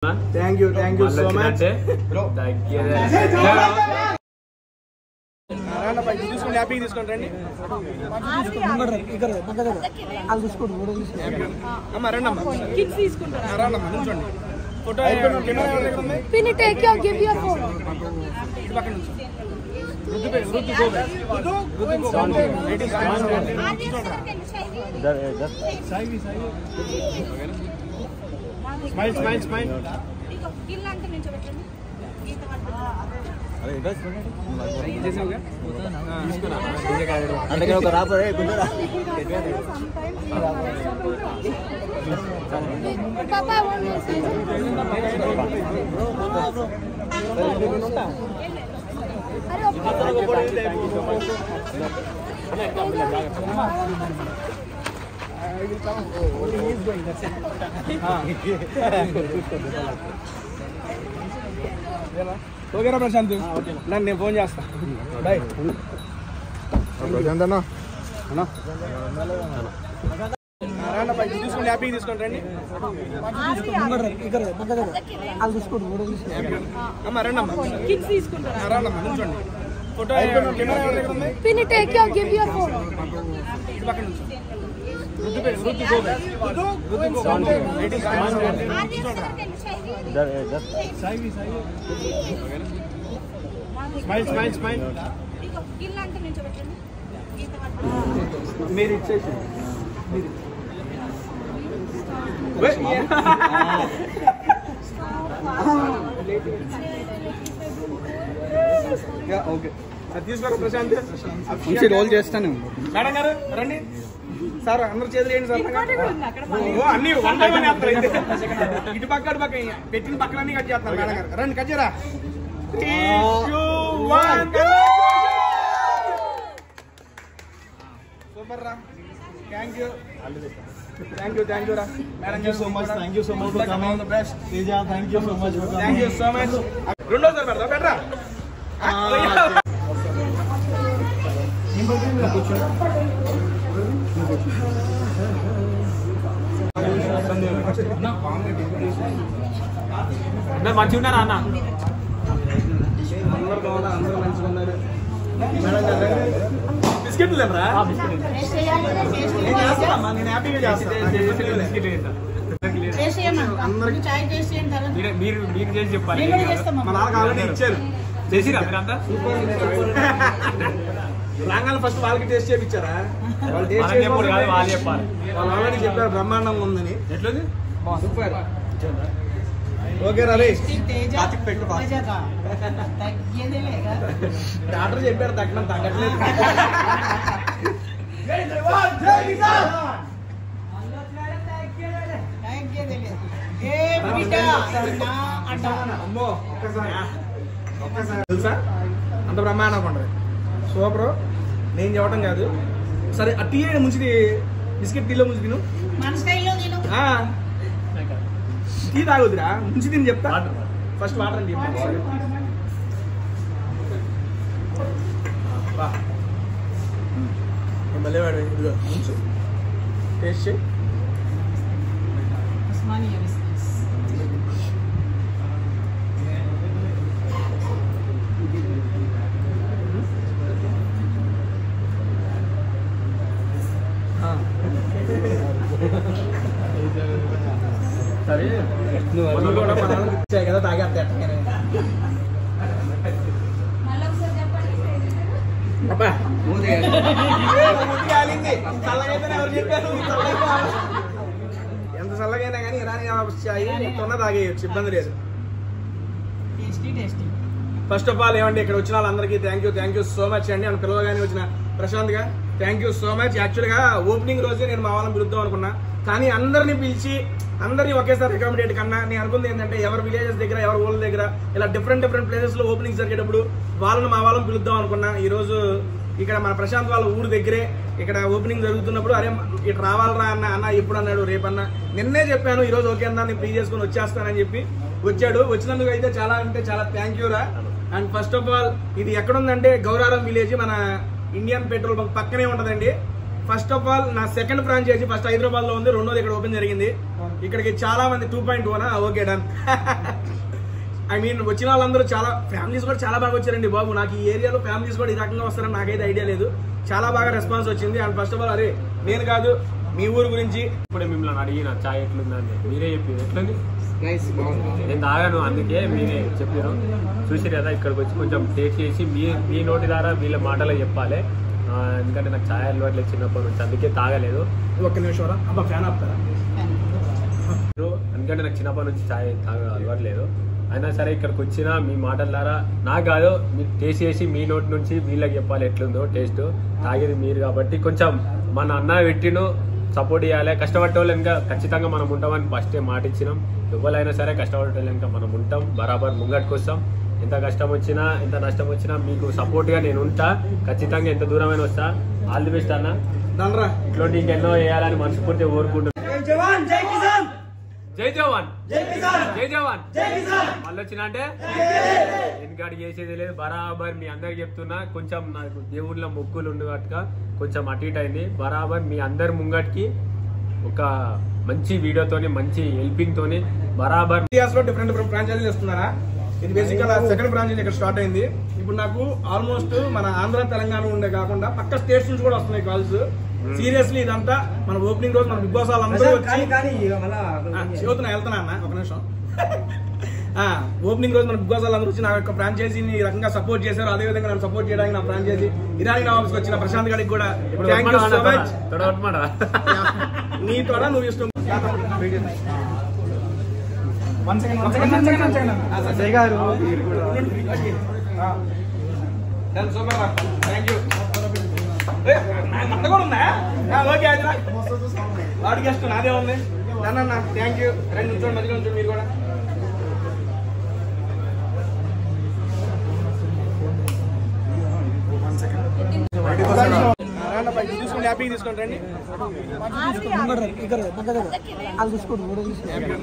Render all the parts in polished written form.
Thank you so much. Bro. Thank you. తీసుకుంటే హ్యాపీగా తీసుకుంటారండి. అమ్మ రండమ్మా రండమ్మా నుంచోండి. ఫోటో పిన్ take your give your phone ఇటు పక్కన నుంచో. స్మైల్ అందుకే ఒక రాపరే ఓకేనా ప్రశాంత్? నేను ఫోన్ చేస్తా. బాయ్ ప్రశాంత్ అన్న. తీసుకుంటే హ్యాపీగా తీసుకుంటారండి. అమ్మ రండమ్మా రండమ్మా నుంచోండి. ఫోటో పిన్ take your give your phone ఇటు పక్కన నుంచో. స్మైల్ మీరు ఇచ్చేసి ఓకే తీసుకోరా ప్రశాంత్. రోల్ చేస్తాను. మేడం గారు రండి. సార్ అందరు చేతులు ఏంటి సార్? అన్ని ఇటు పక్క అటు పక్క పెట్టిన పక్కన అన్ని కట్ చేస్తున్నారు. మేడం గారు రండి కట్ చేయరా. సూపర్ రా. థ్యాంక్ యూ రా. మేడం గారు thank you so much for coming. The best Teja. Thank you so much. రెండోసారి పెడతా బెటరా. మంచిగా ఉన్నారా అన్న? అందరూ మంచిగా ఉన్నారు. బిస్కెట్లు లేవరా? నేను హ్యాపీగా చేస్తాను. మీరు చేసి చెప్పాలి. మా నాన్నకు ఆల్రెడీ ఇచ్చారు. చేసిరా మీరంతా? రాగానే ఫస్ట్ వాళ్ళకి టేస్ట్ చేయించారా? వాళ్ళు చెప్పాలి. వాళ్ళు ఆల్రెడీ చెప్పారు బ్రహ్మాండంగా ఉందని. ఎట్లది? సూపర్. ఓకే రా. పెట్టు డాక్టర్ చెప్పారు తగ్గడం తగ్గట్లేదు. అమ్మో ఒక్కసారి తెలుసా అంత బ్రహ్మాండంగా ఉండదు. సూపర్. నేను చెప్పడం కాదు. సరే ఆ టీ ముంచిది బిస్కెట్ టీలో ముంచి తిను. టీ తాగొద్దురా ముంచి తిని చెప్తా. ఫస్ట్ వాటర్ అండి. మళ్ళీ వాడు ఇదిగో ముంచు టేస్ట్ చేయి. సరే కదా తాగేస్తా. ఎంత చల్లగైనా కానీ ఇరానీ తొన్న తాగేయచ్చు, ఇబ్బంది లేదు. ఫస్ట్ ఆఫ్ ఆల్ ఏమండి ఇక్కడ వచ్చిన వాళ్ళందరికీ థ్యాంక్ యూ సో మచ్ అండి. అని పిలవగానే వచ్చిన ప్రశాంత్ గా థ్యాంక్ యూ సో మచ్. యాక్చువల్గా ఓపెనింగ్ రోజే నేను మా వాళ్ళని పిలుద్దాం అనుకున్నా, కానీ అందరినీ పిలిచి అందరినీ ఒకేసారి అకామిడేట్ కన్నా నేను అనుకుంది ఏంటంటే ఎవరి విలేజెస్ దగ్గర ఎవరి ఊళ్ళ దగ్గర ఇలా డిఫరెంట్ ప్లేసెస్ లో ఓపెనింగ్ జరిగేటప్పుడు వాళ్ళని మా వాళ్ళని పిలుద్దాం అనుకున్నా. ఈ రోజు ఇక్కడ మన ప్రశాంత్ వాళ్ళ ఊరు దగ్గరే ఇక్కడ ఓపెనింగ్ జరుగుతున్నప్పుడు అరే ఇటు రావాలరా అన్న ఎప్పుడు అన్నాడు, రేపన్నా. నిన్నే చెప్పాను ఈ రోజు ఓకే అన్నా నేను ఫ్రీ చేసుకుని వచ్చేస్తానని చెప్పి వచ్చాడు. వచ్చినందుకు అయితే చాలా అంటే చాలా థ్యాంక్ యూ రా. అండ్ ఫస్ట్ ఆఫ్ ఆల్ ఇది ఎక్కడుందంటే గౌరారం విలేజ్, మన ఇండియన్ పెట్రోల్ బంక్ పక్కనే ఉంటదండి. ఫస్ట్ ఆఫ్ ఆల్ నా సెకండ్ ఫ్రాంచైజీ ఫస్ట్ హైదరాబాద్ లో ఉంది, రెండోది ఇక్కడ ఓపెన్ జరిగింది. ఇక్కడికి చాలా మంది 2.1 ఓకే డన్. ఐ మీన్ వచ్చిన వాళ్ళందరూ చాలా ఫ్యామిలీస్ కూడా చాలా బాగా వచ్చారండి బాబు. నాకు ఈ ఏరియాలో ఫ్యామిలీస్ కూడా ఈ రకంగా వస్తారని నాకైతే ఐడియా లేదు. చాలా బాగా రెస్పాన్స్ వచ్చింది. అండ్ ఫస్ట్ ఆఫ్ ఆల్ అరే నేను కాదు మీ ఊరు గురించి ఇప్పుడే మిమ్మల్ని అడిగిన చాయ్ ఎట్లుందండి, మీరే చెప్పారు ఎట్లుంది. నేను తాగాను, అందుకే మీరే చెప్పారు. చూసారు కదా, ఇక్కడికి వచ్చి కొంచెం టేస్ట్ చేసి మీ నోటి ద్వారా వీళ్ళ మాటలో చెప్పాలి. ఎందుకంటే నాకు ఛాయ్ అలవాట్లేదు చిన్నప్పటి నుంచి, అందుకే తాగలేదు. ఒక్క నిమిషం అబ్బా ఫ్యాన్ ఆపుతారా. ఎందుకంటే నాకు చిన్నప్పటి నుంచి ఛాయ్ అలవాట్లేదు. అయినా సరే ఇక్కడికి వచ్చిన మీ మాటల ద్వారా నాకు కాదు మీరు టేస్ట్ చేసి మీ నోటి నుంచి వీళ్ళకి చెప్పాలి ఎట్లుందో టేస్ట్. తాగేది మీరు కాబట్టి కొంచెం మన అన్న పెట్టిను సపోర్ట్ చేయాలి. కష్టపడే ఇంకా ఖచ్చితంగా మనం ఉంటామని ఫస్ట్ మాట ఇచ్చినాం. ఎవరైనా సరే కష్టపడే ఇంకా మనం ఉంటాం, బరాబర్ ముంగట్టుకు వస్తాం. ఎంత కష్టం వచ్చినా ఎంత నష్టం వచ్చినా మీకు సపోర్ట్గా నేను ఉంటా. ఖచ్చితంగా ఎంత దూరమైన వస్తా. ఆల్ ది బెస్ట్ అన్న. ఇట్లాంటి ఇంకెన్నో చేయాలని మనస్ఫూర్తిగా కోరుకుంటున్నాను. జై జవాన్ జై జవాన్. మళ్ళీ వచ్చిన అంటే వెనకాడి చేసేది లేదు, బరాబర్ మీ అందరికి చెప్తున్నా. కొంచెం నాకు దేవుళ్ళ మొక్కులు ఉండగట్టుగా కొంచెం అటు ఇటు అయింది. బరాబర్ మీ అందరి ముంగటికి ఒక మంచి వీడియోతోని మంచి హెల్పింగ్ తోని బరాబర్. ఇండియాస్లో డిఫరెంట్ ఫ్రాంచైజీలు ఇస్తున్నారా. ఇది బేసిక్గా సెకండ్ ఫ్రాంచైజీ ఇక్కడ స్టార్ట్ అయింది. ఇప్పుడు నాకు ఆల్మోస్ట్ మన ఆంధ్ర తెలంగాణ ఉండే కాకుండా పక్క స్టేట్స్ నుంచి కూడా వస్తున్నాయి కాల్స్. సీరియస్లీ ఇదంతా మన ఓపెనింగ్ రోజు మన బిగ్ బాస్ వాళ్ళందరూ వచ్చి చదువుతున్నా వెళ్తున్నా అన్న ఒక నిమిషం. ఓపెనింగ్ రోజు మన బిగ్ బాస్ వాళ్ళందరూ వచ్చి నా యొక్క ఫ్రాంచైజీని ఈ రకంగా సపోర్ట్ చేశారు. అదే విధంగా నన్ను సపోర్ట్ చేయడానికి నా ఫ్రాంచైజీ ఇరానీ నవాబ్స్కి వచ్చిన ప్రశాంత్ గారికి కూడా థ్యాంక్ యూ సో మచ్. నీ తోడ నువ్వు ఇష్టం. వాడికి ఇష్టం నాదే ఉంది. నన్న థ్యాంక్ యూ. రెండు నిమిషం మధ్యలో ఉంచండి మీరు కూడా. తీసుకుని హ్యాపీగా తీసుకొని రండి అమ్మ. రండి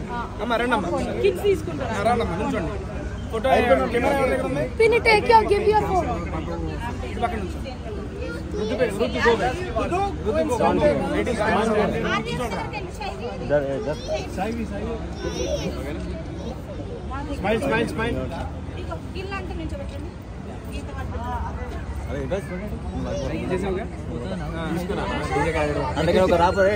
అమ్మ, రండమ్మా నుంచోండి. ఫోటో కెమెరా ఎవరి దగ్గర ఉంది? పక్కన నుంచి స్మైల్ స్మైల్. ఒక రాపరే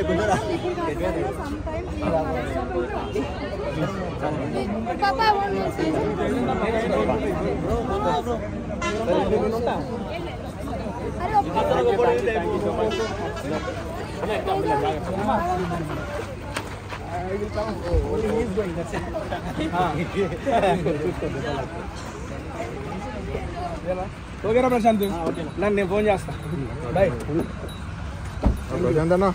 ఓకేనా ప్రశాంత్? నన్ను నేను ఫోన్ చేస్తా. బాయ్ ప్రశాంత్ అన్న.